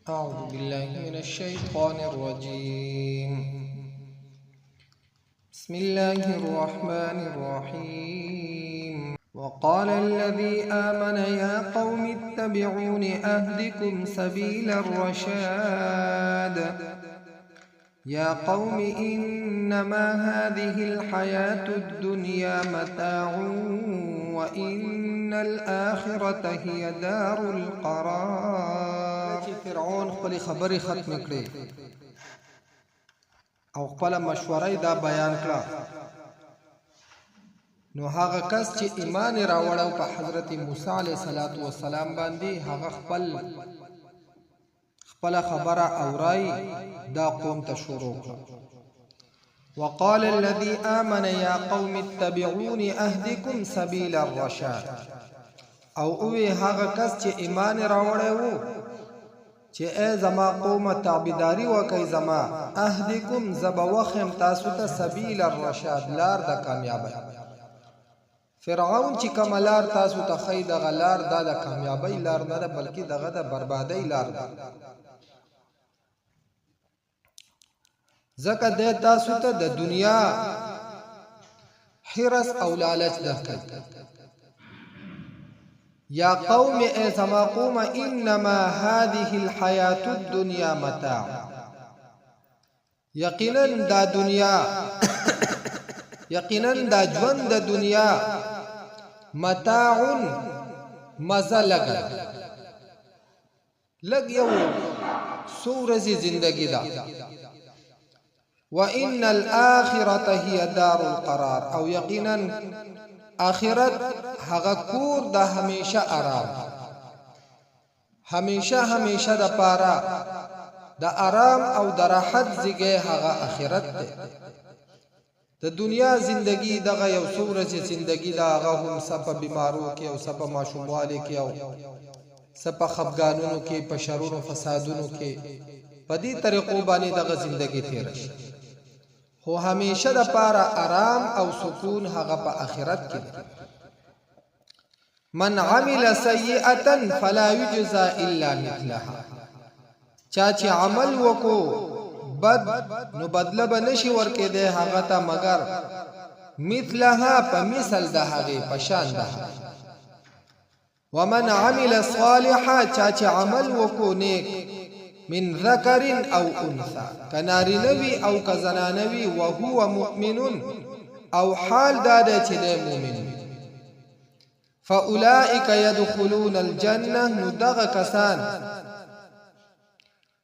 أعوذ بالله من الشيطان الرجيم. بسم الله الرحمن الرحيم. وقال الذي آمن يا قوم اتبعون أهدكم سبيل الرشاد. يا قوم إنما هذه الحياة الدنيا متاع وإن الآخرة هي دار القرار. فرعون خپل خبرې ختم کړې او خپل مشورې دا بیان کړه، نو هغه کس چې ایمان راوړو په حضرت موسی علیه السلام باندې هغه خپل خبره اورای دا قوم ته شروع کړه. وقال الذي آمن يا قوم اتبعون أهدكم سبيل الرشاد. او اوی هغه کس چې ایمان راوړو چې ای زما قوم تابعداري وکي زما اهدکم زبوخم تاسو ته سبیل الرشاد لار د کامیابی. فرعون چې کملار تاسو ته خید غلار د کامیابی لار نه بلکې دغه د بربادی لار ده. زکه د تاسو ته د دنیا حرس او لالچ درکړي. يا قوم اي زما قوم انما هذه الحياة الدنيا متاع. یقینا دا دنیا یقینا دا ژوند د دنیا متاع مزه لګ یو سورزي زندگی دا. وان الاخرة هي دار القرار. او یقینا آخرت هغه کور د همیشه آرام، همیشه د پاره د آرام او د راحت ځای هغه آخرت ده. د دنیا زندگی دغه یو سورج زندگی دا هغه هم سپه بیمارو کې او سپه ماشوموالي کې او سپه خفګانونو کې په شرونو فسادونو کې په دې طریقو باندې دغه زندگی تیر شي، خو همیشه د پاره آرام او سکون هغه په آخرت کې. من عمل سیئه فلا یجزا الا مثلها. چا چې عمل وکړو بد نو بدله به نشي ورکې دی هغه ته مگر مثلها په مثل د هغې په شان ده. ومن عمل صالحا چا چې عمل وکړو نیک من ذکر او انثى کنارینوی او کزنانوی وهو مؤمن او حال داده چې دی مؤمن. فاولئک يدخلون الجنه. نو دغه کسان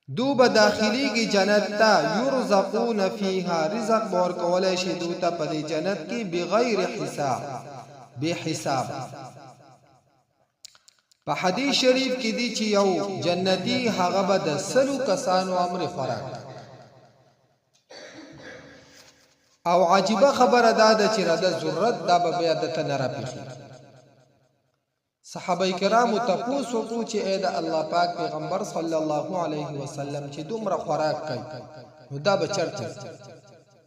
دوب داخليږي جنت ته. يرزقون فيها. رزق ورکولای شي دوی په دې جنت کې بغیر حساب، به حساب. په حدیث شریف کې دی چې یو جنتی هغه به د 100 کسانو امر خوراک. او عجیبه خبره ده چې را د ضرورت دا به بیا د تنره پیخي. صحابه کرامو تاسو کو چې اې د الله پاک پیغمبر صلی الله علیه وسلم چې دومره خوراک کوي نو دا به چرته.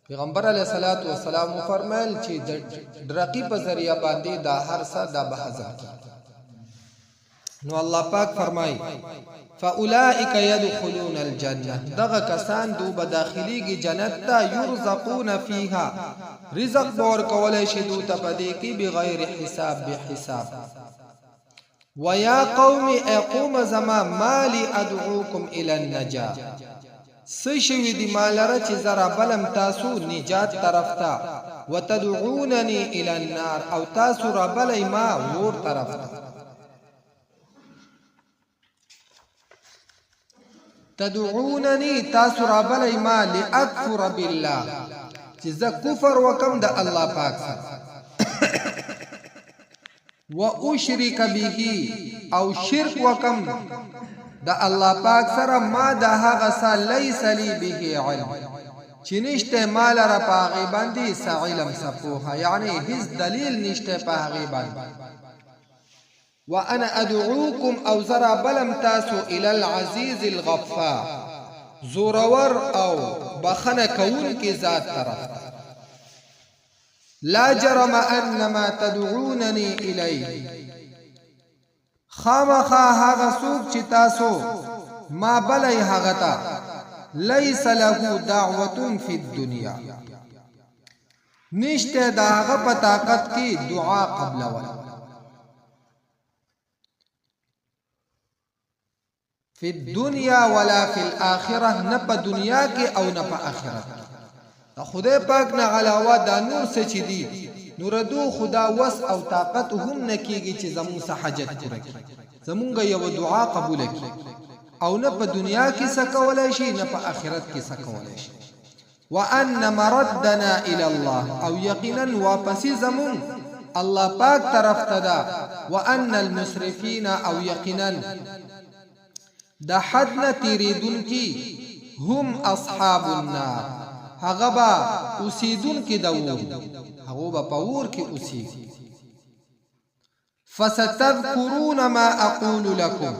پیغمبر علیه الصلاۃ والسلام فرمایل چې د رقیب په ذریعہ باندې دا هر څه دا به هضم کی. نو الله پاک فرمای فاولئک يدخلون الجنه. دغه کسان دوی داخليږي جنت ته. يرزقون فيها. رزق بور کولای شي دوی ته پدې کې بغیر حساب، به حساب. ويا قوم اقوم زما مالي ادعوكم الى النجاه. سشوی دی مالره چې زرا بلم تاسو نجات طرف ته. وتدعونني الى النار. او تاسو را بلای ما ور طرف ته. تدعونني تاسو را بلای ما لاکفر بالله چې ز کفر وکم د الله پاک سره. واشرک به. او شرک وکم د الله پاک سره ما د هغه څه لیس لی به علم چې نشته مال را پاغي باندې علم صفوها، یعنی هیڅ دلیل نشته پاغي باندې. وانا ادعوكم او زرا بلم تاسو الى العزيز الغفار. زورور او بخنه کون کی ذات طرف. لا جرم انما تدعونني اليه. خامخا هغه څوک چې تاسو ما بلی هغتا لیس له دعوة فی الدنیا نشته دا هغه په طاقت کې دعا قبل ولا فی الدنیا ولا فی الاخره نه په دنیا کې او نه په آخرت خدای پاک نه علاوه دا نور څه چي دي نور دو خدا وس او طاقت هم نکیږي چې زمون سه حاجت پوره کړي زمونږ یو دعا قبول کړي او نه په دنیا کې څه کولای شي نه په آخرت کې څه کولای شي وان مردنا الى الله او یقینا واپس زمون الله پاک طرف ته ده وان المسرفين او یقینا د حد نه تیریدونکي هم اصحاب النار هغه با اوسیدونکي د اور هغه با پور کې اوسیږي فستذكرون ما اقول لكم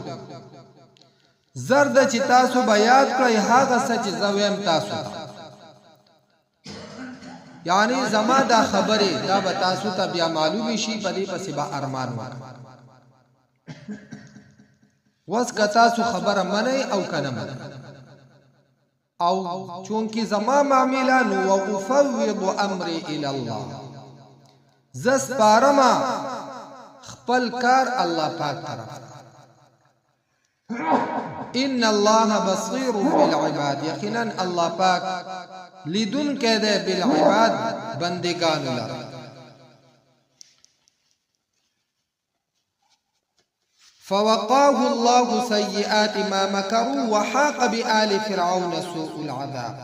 زرد چې تاسو به یاد کړئ هغه څه چې زویم تاسو یعنی زما دا خبره دا به تاسو ته بیا معلوم شي په دې پسې به ارمان وکړئ وس که تاسو خبره منئ او کنه منئ او چونکی زما معاملہ نو وافوض امری الی الله زس پارما خپل کار الله پاک طرف ان الله بصیر بالعباد یقینا الله پاک لیدون کده بالعباد بندگان لره فوقاه الله سيئات ما مكروا وحاق بآل فرعون سوء العذاب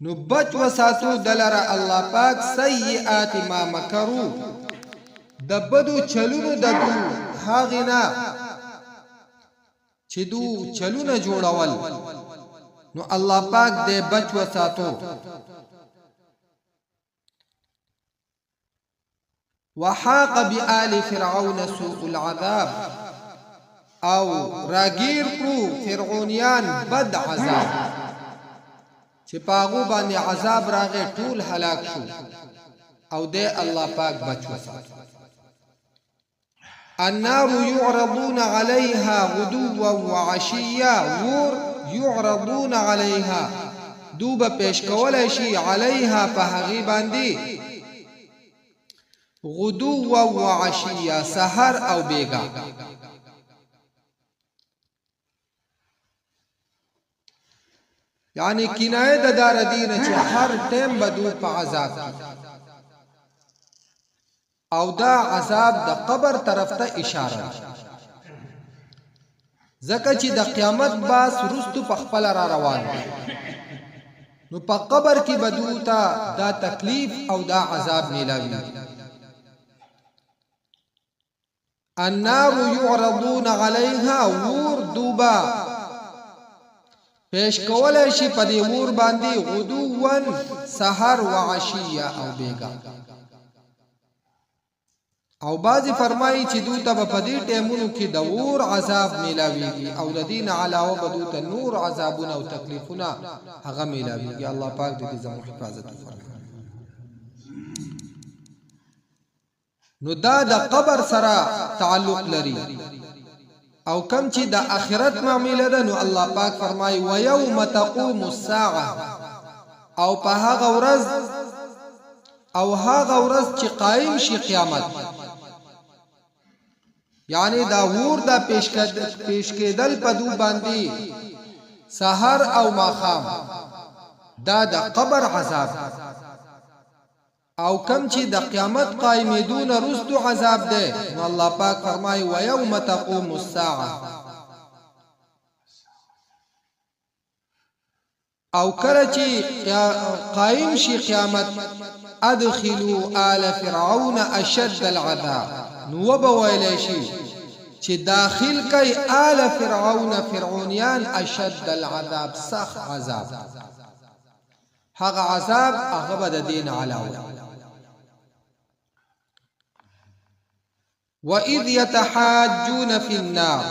نبت وساتو دلر الله پاک سيئات ما مكروا دبدو چلونو ددو هاغنا چې دو چلونه جوړول نو الله پاک دې بچ وساتو وحاق بآل فرعون سوء العذاب او راگیر کرو فرعونیان بد عذاب چې پاغو باندې عذاب راغی ټول هلاک شو او دې الله پاک بچ وساتو النار يعرضون عليها غدوا وعشيا ور يعرضون عليها دوب پیش کولای شي عليها په هغه باندې غدوا وعشيا سحر او بیگا یعنی کنایه د دار دین چې هر ټیم بدو په عذاب او دا عذاب د قبر طرف ته اشاره زکه چې د قیامت باس رستو په خپل را روان نو په قبر کې بدو ته دا تکلیف او دا عذاب ملاوي النار يعرضون عليها ور دوبا پیش کولای شي په دې ور باندې غدوون سحر وعشيه او بیگا او بعضی فرمایي چې دوی ته په دې ټیمونو کې د ور عذاب ملاويږي او د دین علاوه بدو ته نور عذابونه او تکلیفونه هغه ملاويږي الله پاک دې زموږ حفاظت وکړي نو دا د قبر سره تعلق لري او کم چې د آخرت معاملې ده نو الله پاک فرمایي و یوم تقوم الساعه او په هغه ورځ چې قائم شي قیامت یعنی دا ور دا پیش کېدل په دو باندې سحر او ماخام دا د قبر عذاب او کم چې د قیامت قائمېدون رستو عذاب ده نو الله پاک فرمایي و یوم تقوم الساعه او کله چې قائم شي قیامت ادخلوا آل فرعون اشد العذاب نو وبویل شي چې داخل کوي آل فرعون فرعونیان اشد العذاب سخت عذاب هغه عذاب هغه د دین علاوه وَإِذْ يَتَحَاجُّونَ فِي النَّارِ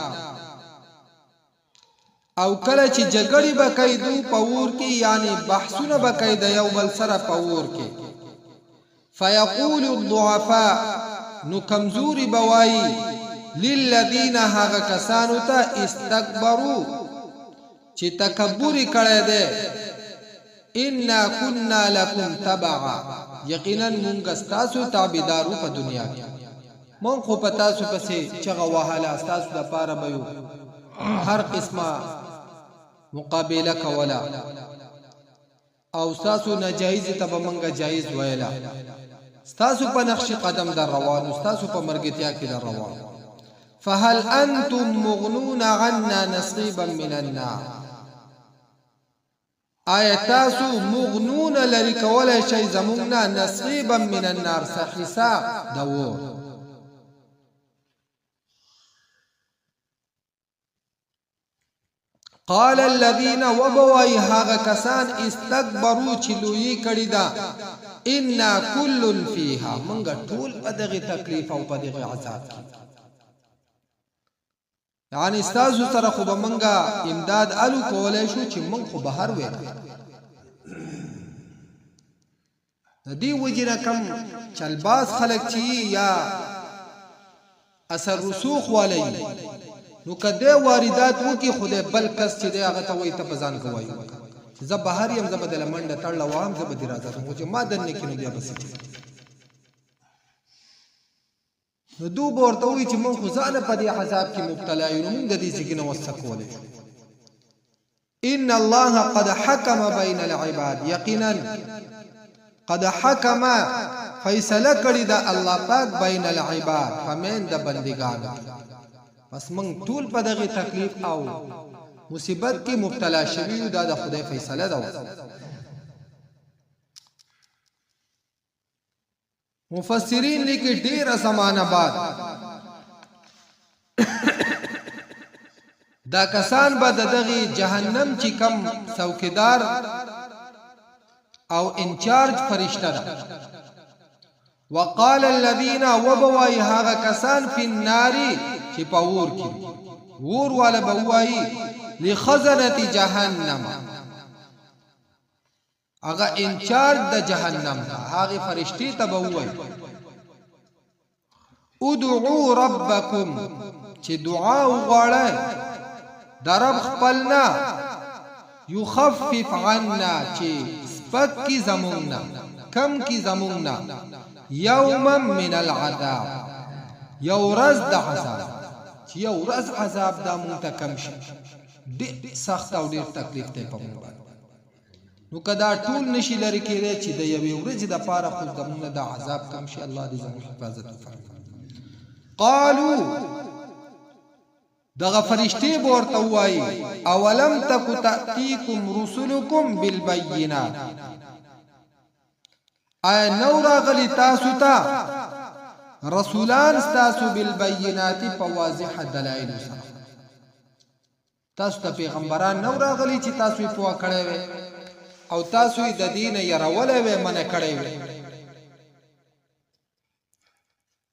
او کله چې جګړې بکایدو پور کې یعنی بحثونه بکاید یو بل سره پور کې فیقول الضعفاء نو کمزوري بوای للذین هغه کسانو ته استكبروا چې تکبر کړی دی انا كنا لكم تبعا یقینا مونږ ستاسو تابعدارو په دنیا کې مونږ خو په تاسو پسې چغه وهاله ستاسو د پاره به هر قسمه مقابله کولا او ستاسو ناجایز ته به مونږ جایز ویلا ستاسو په نقش قدم در روان ستاسو په مرګتیا کې در روان فهل انتم مغنون عنا نصيبا من النار آیتاسو مغنون لری کولای شي زمونږه نصیبا من النار سحسا دور قال الذين وبوي هاغه کسان استكبروا چې لوی کړي دا ان كل فيها منګه ټول په دغه تکلیف او په دغه عذاب یعنی استاسو سره خو به منګه امداد الو کولای شو چې من خو بهر وې د دې وجره کم چلباس خلک چی یا اثر رسوخ والی نو کده واردات وکي خدای بل کس چې هغه ته وای ته بزان کوي زه بهر يم زه بدل منډه تړل وام زه به درازه مو چې ما دنه کینو بیا بس نو دو ورته وی چې مونږ خو ځان په دې عذاب کې مبتلا یو مونږ د دې څخه نو وسکولې ان الله قد حكم بين العباد یقینا قد حكم فیصله کړی دا الله پاک بین العباد فمن د بندگانو پس مونږ ټول په دغه تکلیف او مصیبت کې مبتلا شوی دا د خدای فیصله ده مفسرین لیکي ډیر زمانہ بعد دا کسان به دغه جهنم چې کم څوکیدار او انچارج فرشتہ ده وقال الذين وبوي هغه کسان په النار چې پاور کې ور والا بوای لخزنه جهنم اغه انچارج د جهنم هغه فرشتي ته بوای ادعوا ربکم چې دعا وغواړئ درب خپلنا یخفف عنا چې سپک کی زموننا کم کی زموننا یوما من العذاب یورز د عذاب چې یورز عذاب د مونږ شي ډېر سخت او ډېر تکلیف ته پمو نو کدا ټول نشي لري کېږي چې د یوې ورځې د پاره خو زمونږ د عذاب کم شي الله دې زموږ حفاظت وکړي قالوا دغه فرشتي ورته وایي اولم تک تاتيكم رسلكم بالبينات اي نو راغلي تاسو ته رسولان تاسو بالبينات فواضح دلائل سره تاسو ته پیغمبران نو راغلي چې تاسو یې پوه کړی وي او تاسو د دین يرولې و منه کړی وي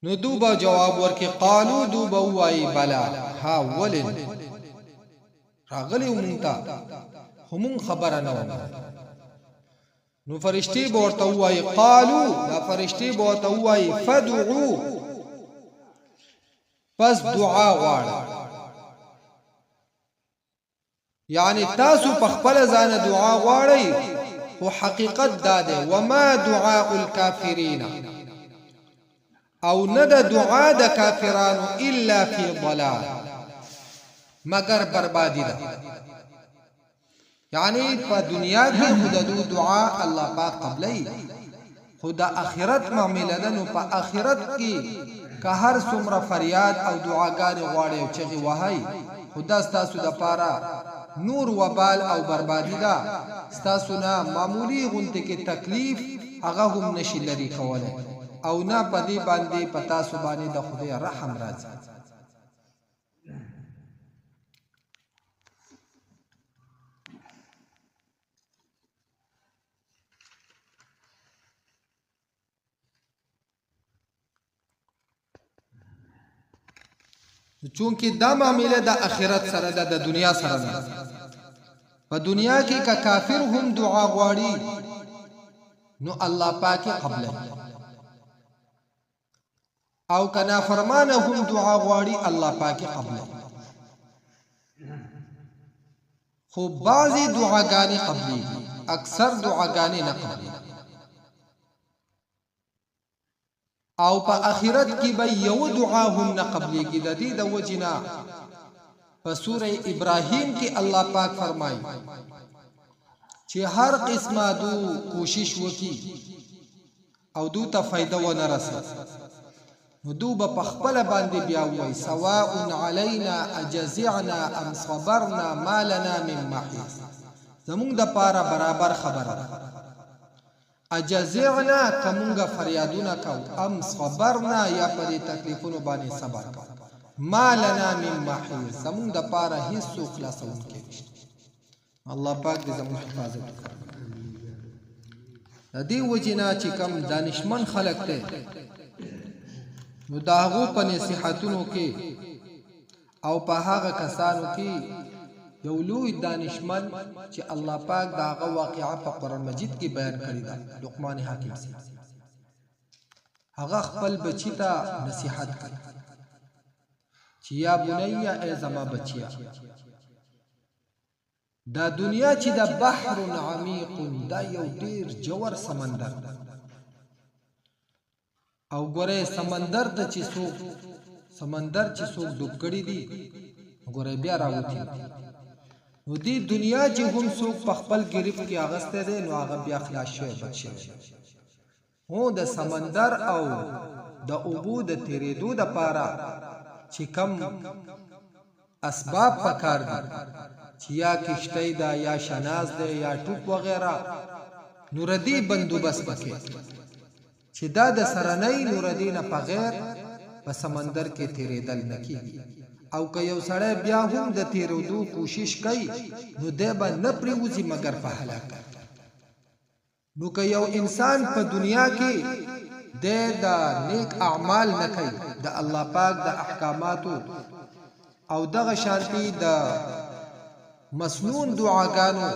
نو دوبا جواب ورکي قالو دوبا وای بلا ها ولن راغلی ومنتا هم خبره نه و نو فرشتي ورته وای قالو دا فرشتي ورته وای فدعوا پس دعا واړه یعنی تاسو په خپل ځان دعا غواړئ او حقیقت داده وما دعاء الكافرین او نه د دعا د کافرانو الا فی ضلال مگر بربادی ده یعنی په دنیا کې خود دعا الله پاک قبلای خدا اخرت معاملې ده نو په اخرت کې که هر څومره فریاد او دعاګانې غواړي او چغې وهاي خدا ستاسو د پاره نور وبال او بربادی ده ستاسو نه معمولی غونته کې تکلیف هغه هم نشي لري کوله او نه پدی باندې پتا سو باندې د خدای رحم راځي چونکه دا معاملې د اخرت سره د دنیا سره نه په دنیا کې کا کافر هم دعا غواړي نو الله پاک قبل او کنا فرمانه هم دعا غواړي الله پاک قبول خو بعضی دعاګانې قبلي اکثر دعاګانې نه قبلي او په آخرت کې به یو دعا هم نه قبليږي د دې د وجنا په سوره ابراهيم کې الله پاک فرمایي چې هر قسمه دو کوشش وکي او دو ته فائدہ و نه رسي نو دو په خپل باندې بیا وای سواء علينا اجزعنا ام صبرنا ما لنا من محيص زمونږ د پاره برابر خبره اجزعنا کومګه فریادونه کو ام صبرنا یا پر تکلیفونو باندې صبر کو ما لنا من محيص زمونږ د پاره هیڅ خلاصون کې الله پاک دې زموږ حفاظت وکړي د دې وجنا چې کم دانشمن خلق ته نو داغو په نصيحتونو کې او په هغه کسانو کې یو لوی دانشمن چې الله پاک داغه واقعا په قرآن مجید کې بیان کړی دا لقمان حکیم سي هغه خپل بچی ته نصيحت کوي چې یا بنیا ای زما بچیا دا دنیا چې د بحر عمیق دا یو ډیر جوړ سمندر او ګوره سمندر ته چې څوک ډوب کړي دي ګوره بیا راوتی نو دې دنیا چې هم څوک په خپل گرفت کې اغسته دي نو هغه بیا خلاص شوی بچي هو د سمندر او د اوبو د تیرېدو د پاره چې کم اسباب پکار دي چې یا کشتی دا یا شناز ده یا ټوپ وغیرہ نوردی بندوبست پکې چې دا د سرنۍ نوردی نه بغیر په سمندر کې تیرېدل نکېږي او که یو سړی بیا هم د تیرېدو کوشش کوي نو دی به نه پریوځي مګر په هلاکت نو که یو انسان په دنیا کې د نیک اعمال نه کوي د الله پاک د احکاماتو او دغه شانتي د مسنون دعاګانو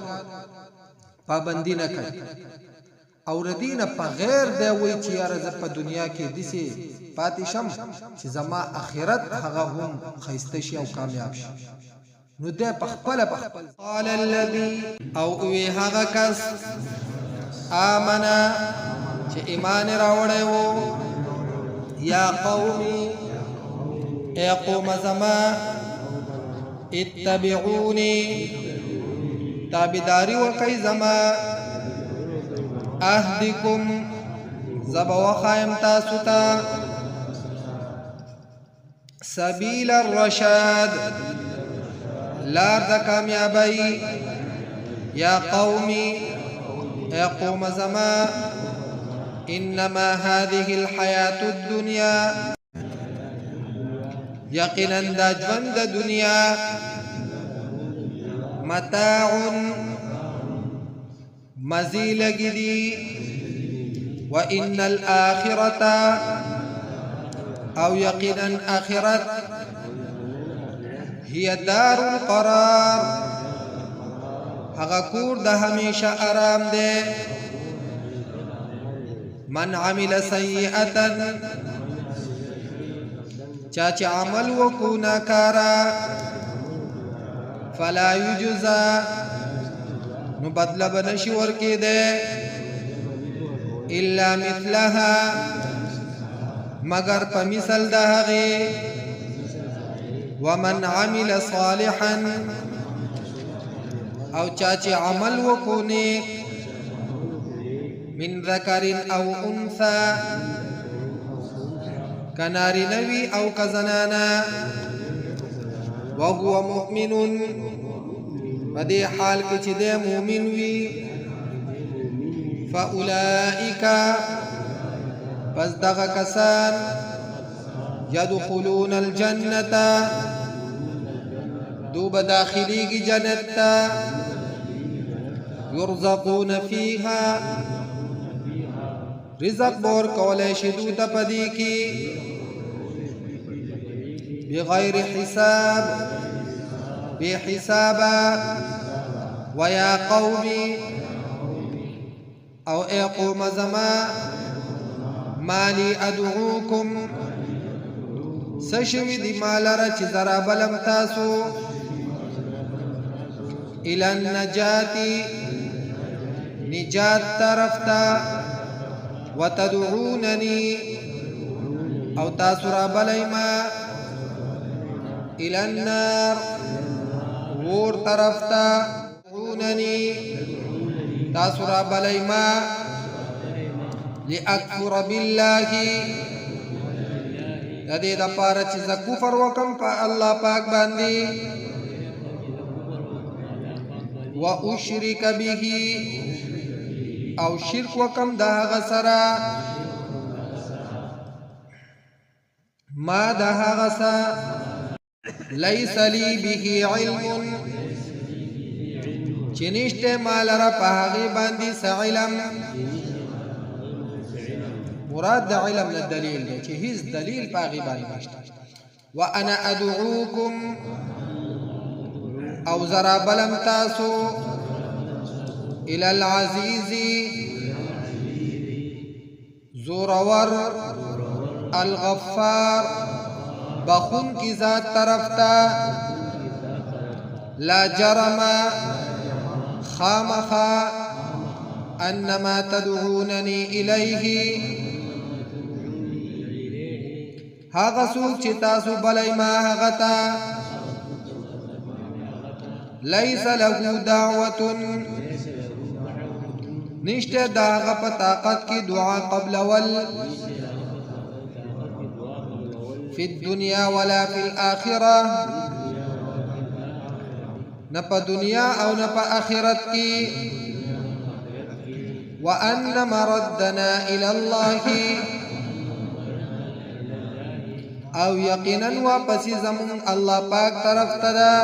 پابندی نه کوي او ردینه په غیر دی وی چې یاره زه په دنیا کې داسې پاتې شم چې زما آخرت هغه هم ښایسته شي او کامیاب شي نو دی په خپله قال الذي او وی هغه کس آمنا چې ایمان راوړی وو یا قومي ای قوم زما اتبعوني تابداری وکي زما اهدكم زبا وخایم تاسو ته سبیل الرشاد لار د کامیابی یا قومي ای قوم زما انما هذه الحياة الدنيا یقینا دا ژوند د دنیا متاع مزی لگی دی وان الاخرة او یقینا آخرت هي دار القرار هغه کور د همیشه آرام دی من عمل سیئة چاچ عمل وکو ناکارا فلا یجزا نو بدل بنشی ورکی دے الا مثلها مگر پا مثل دهغی ومن عمل صالحا او چاچ عمل وکو نیک من ذکر او انثى کناری نوی او کزنانا وهو مؤمن بدی حال کی چی دے مومن وی فاولائک پس دغا کسان يدخلون الجنة دوب داخلی کی جنت يرزقون فيها رزق بور کولے شدو تپدی کی بغیر حساب بحسابا ويا قومي او اي قوم زما ما لي ادعوكم سشوی دی مالر چی ذرا بلم تاسو الى النجاتی نجات طرفتا وتدعوننی او تاسو را بلیما الى النار ور طرفتا تدعوننی تاسو را بلیما لأکفر بالله ندی دا پارا چیز کفر وکم پا اللہ پاک باندی و اشرک به او شرک وکم دا غسرا ما دا غسا لیس لی به علم چنشت مال را پاغی باندی سعلم مراد دا علم الدلیل دی چه هیز دلیل پاغی باندی نشتا وانا ادعوکم او ذرا بلم تاسو الى العزیز زورور الغفار بخون کی ذات طرفتا لا جرم خامخا انما تدعوننی الیه هاغا سوک چی تاسو بلی ما هغتا لیس له دعوت نشت داغا پا طاقت کی دعا قبل فی الدنیا ولا فی الآخرہ نپا دنیا او نپا آخرت کی وأن مردنا إلى الله او یقینا واپسی زمون اللہ پاک طرف تدا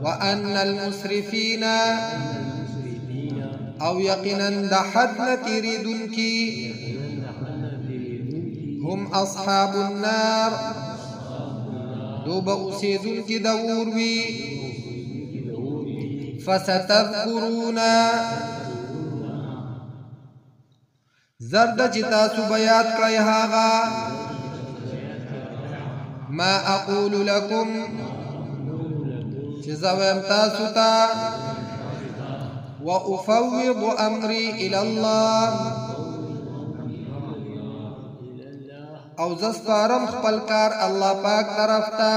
وأن المسرفین او یقینا دا حد نتیریدن کی هم اصحاب النار دوبا اسیدن کی دور وی فستذکرون زرد چتا سبیات کئی هاغا ما اقول لکم چزویم تاسو تا و افوض امری الى الله او زسپارم خپلکار اللہ پاک طرف تا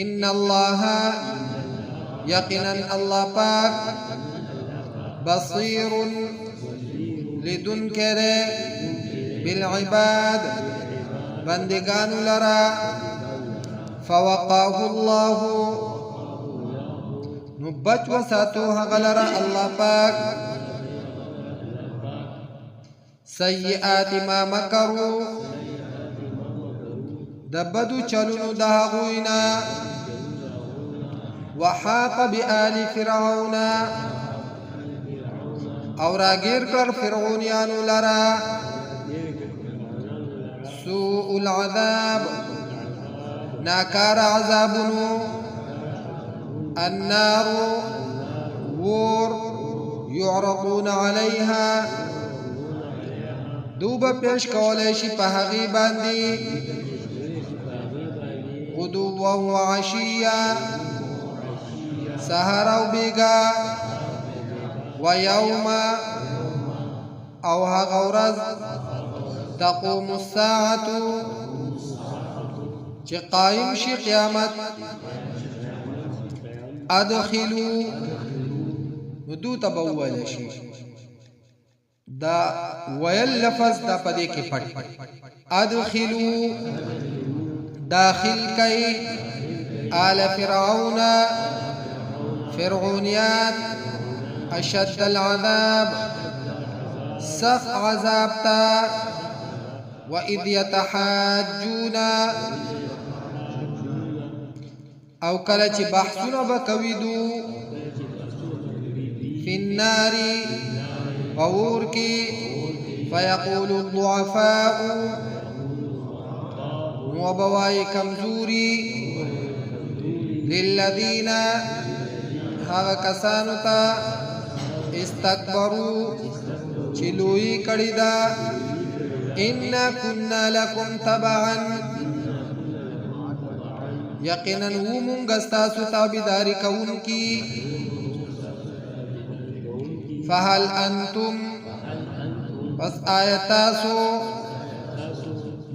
ان اللہ یقینا اللہ پاک بصیر لدن کرے بالعباد بندگان لرا فوقاه اللہ نبت وساتوها غلرا اللہ پاک سیئات ما مکروا دبدو چلونو داغوینا وحاق بآل فرعون او راگیر کر فرعونیانو لرا سوء العذاب ناکار عذابنو النار وور يعرضون عليها دوبا پیش کولیشی پہغی باندی غدوا وعشیا سهر او بیگا ويوم او هغورز تقوم الساعة چه قائم شي قیامت ادخلوا ندو تبول شي دا ویل لفظ دا پدے کی پڑھ ادخلوا داخل کئی آل فرعون فرعونیات اشد العذاب سخ عذاب تا وإذ يتحاجون او کلچ بحثنا بکویدو فی النار فور کی فیقول الضعفاء وبوائی کمزوری للذین هاغ کسانتا استکبرو چلوئی کڑی دا إنا كنا لكم تبعا یقینا ومونږ ستاسو تابعداري کوونکي فهل أنتم پس آیا تاسو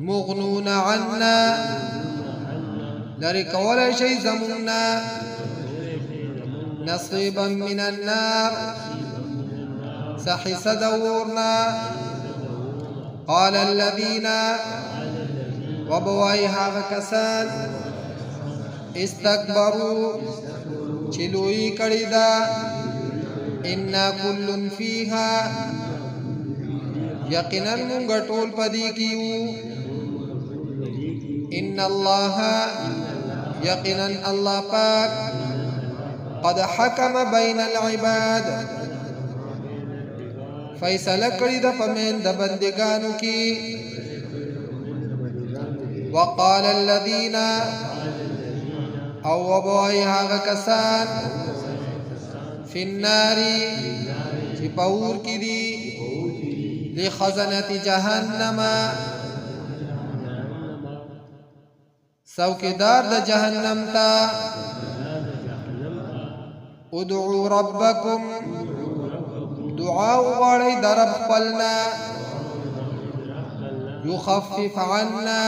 مغنون عنا لری کولی شئ زمونږ نصيبا من النار سحس دورنا قال الذين وبوای هغه کسان استكبروا چلوی کړی دا انا كل فيها یقینا مونږ ټول پدې کیو ان الله یقینا الله پاک قد حكم بين العباد فیصله کړی د پمن د بندگانو کې وقال الذين او وبوای هغه کسان فی النار چې پور کې دي لخزنة جهنم څوکیدار د جهنم ته ادعوا ربکم دعا وغواړئ د رب خپلنا یخفف عنا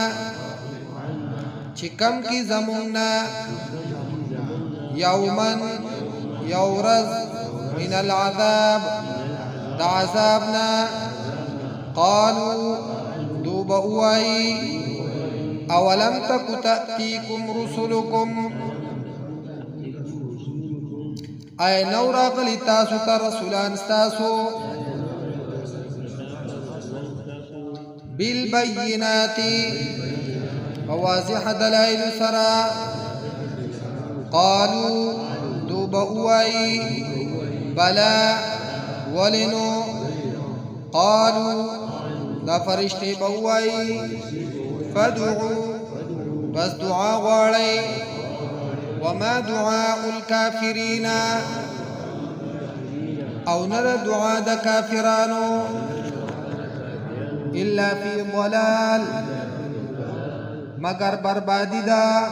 چې کم کی زمونږ یوما یو ورځ من العذاب د عذابنا قالوا دوب وای اولم تک تأتیکم رسلکم ای نو راغلی تاسو ته رسولان ستاسو بالبینات واضح دلائل سرا قالوا دوب اوای بلا ولنو قالوا دا فرشتي بوای فدعوا بس دعا غواړئ وما دعاء الكافرين او نرى دعاء دا كافرانو إلا في ضلال مگر بربادی دا